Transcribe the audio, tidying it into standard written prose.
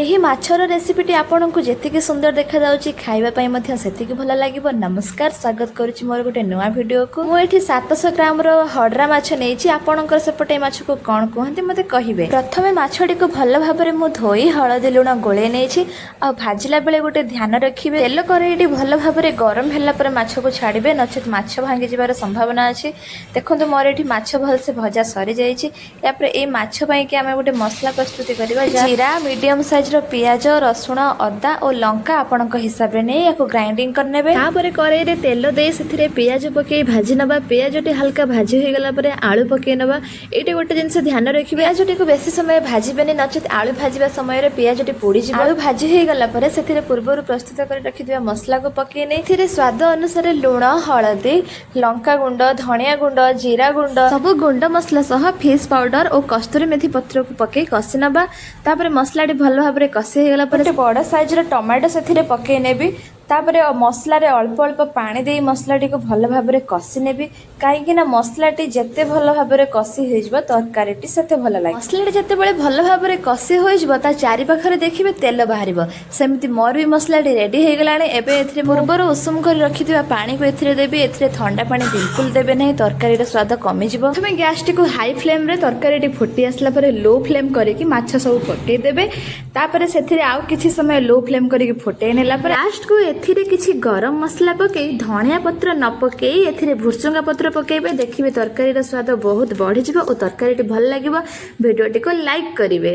ଏହି ମାଛର ରେସିପିଟି ଆପଣଙ୍କୁ ଯେତିକି ସୁନ୍ଦର ଦେଖାଯାଉଛି ଖାଇବା ପାଇଁ ମଧ୍ୟ ସେତିକି ଭଲ ଲାଗିବ। ନମସ୍କାର, ସ୍ୱାଗତ କରୁଛି ମୋର ଗୋଟେ ନୂଆ ଭିଡ଼ିଓକୁ। ମୁଁ ଏଠି 700 ଗ୍ରାମର ହଡରା ମାଛ ନେଇଛି। ଆପଣଙ୍କର ସେପଟେ ଏ ମାଛକୁ କ'ଣ କୁହନ୍ତି ମୋତେ କହିବେ। ପ୍ରଥମେ ମାଛଟିକୁ ଭଲ ଭାବରେ ମୁଁ ଧୋଇ ହଳଦୀ ଲୁଣ ଗୋଳେଇ ନେଇଛି। ଆଉ ଭାଜିଲା ବେଳେ ଗୋଟେ ଧ୍ୟାନ ରଖିବେ, ତେଲ କରେଇଟି ଭଲ ଭାବରେ ଗରମ ହେଲା ପରେ ମାଛକୁ ଛାଡ଼ିବେ, ନଚେତ୍ ମାଛ ଭାଙ୍ଗି ଯିବାର ସମ୍ଭାବନା ଅଛି। ଦେଖନ୍ତୁ ମୋର ଏଠି ମାଛ ଭଲସେ ଭଜା ସରିଯାଇଛି। ତାପରେ ଏଇ ମାଛ ପାଇଁକି ଆମେ ଗୋଟେ ମସଲା ପ୍ରସ୍ତୁତି କରିବା। ଜିରା, ମିଡ଼ିୟମ ସାଇଜର ପିଆଜ, ରସୁଣ, ଅଦା ଓ ଲଙ୍କା ଆପଣଙ୍କ ହିସାବରେ ନେଇ ୟାକୁ ଗ୍ରାଇଣ୍ଡିଙ୍ଗ କରିନେବେ। ତାପରେ କରେଇରେ ତେଲ ଦେଇ ସେଥିରେ ପିଆଜ ପକେଇ ଭାଜି ନେବା। ପିଆଜଟି ହାଲକା ଭାଜି ହୋଇଗଲା ପରେ ଆଳୁ ପକେଇ ନେବା। ଏଇଠି ଗୋଟେ ଜିନିଷ ଧ୍ୟାନ ରଖିବେ, ପିଆଜଟିକୁ ବେଶୀ ସମୟ ଭାଜିବେନି, ନଚେତ୍ ଆଳୁ ଭାଜିବା ସମୟରେ ପିଆଜଟି ପୋଡ଼ିଯିବ। ଆଳୁ ଭାଜି ହୋଇଗଲା ପରେ ସେଥିରେ ପୂର୍ବରୁ ପ୍ରସ୍ତୁତ କରି ରଖିଥିବା ମସଲାକୁ ପକେଇ ନେଇ ଏଥିରେ ସ୍ୱାଦ ଅନୁସାରେ ଲୁଣ, ହଳଦୀ, ଲଙ୍କା ଗୁଣ୍ଡ, ଧଣିଆ ଗୁଣ୍ଡ, ଜିରା ଗୁଣ୍ଡ, ସବୁ ଗୁଣ୍ଡ ମସଲା ସହ ଫିସ୍ ପାଉଡର ଓ କସ୍ତୁରୀ ମେଥି ପତ୍ରକୁ ପକେଇ କଷି ନେବା। ତାପରେ ମସଲାଟି ଭଲ ଭାବରେ କଷି ହେଇଗଲା ପରେ ଗୋଟେ ବଡ଼ ସାଇଜର ଟମାଟୋ ସେଥିରେ ପକେଇ ନେବି। ତାପରେ ମସଲାରେ ଅଳ୍ପ ଅଳ୍ପ ପାଣି ଦେଇ ମସଲାଟିକୁ ଭଲ ଭାବରେ କଷି ନେବି, କାହିଁକି ନା ମସଲାଟି ଯେତେ ଭଲ ଭାବରେ କଷି ହୋଇଯିବ ତରକାରୀଟି ସେତେ ଭଲ ଲାଗେ। ମସଲାଟି ଯେତେବେଳେ ଭଲ ଭାବରେ କଷି ହୋଇଯିବ ତା ଚାରିପାଖରେ ଦେଖିବେ ତେଲ ବାହାରିବ। ସେମିତି ମୋର ବି ମସଲାଟି ରେଡ଼ି ହେଇଗଲାଣି। ଏବେ ଏଥିରେ ପୂର୍ବରୁ ଉଷୁମ କରି ରଖିଥିବା ପାଣିକୁ ଏଥିରେ ଦେବି। ଏଥିରେ ଥଣ୍ଡା ପାଣି ବିଲକୁଲ ଦେବେ ନାହିଁ, ତରକାରୀର ସ୍ୱାଦ କମିଯିବ। ପ୍ରଥମେ ଗ୍ୟାସଟିକୁ ହାଇ ଫ୍ଲେମ୍ରେ ତରକାରୀଟି ଫୁଟି ଆସିଲା ପରେ ଲୋ ଫ୍ଲେମ୍ କରିକି ମାଛ ସବୁ ପକେଇ ଦେବେ। ତାପରେ ସେଥିରେ ଆଉ କିଛି ସମୟ ଲୋ ଫ୍ଲେମ୍ କରିକି ଫୁଟେଇ ନେଲା ପରେ ଲାଷ୍ଟକୁ ଏଥିରେ କିଛି ଗରମ ମସଲା ପକେଇ, ଧଣିଆ ପତ୍ର ନ ପକେଇ ଏଥିରେ ଭୃସଙ୍ଗା ପତ୍ର ପକେଇବେ। ଦେଖିବେ ତରକାରୀର ସ୍ୱାଦ ବହୁତ ବଢ଼ିଯିବ ଓ ତରକାରୀଟି ଭଲ ଲାଗିବ। ଭିଡ଼ିଓଟିକୁ ଲାଇକ୍ କରିବେ।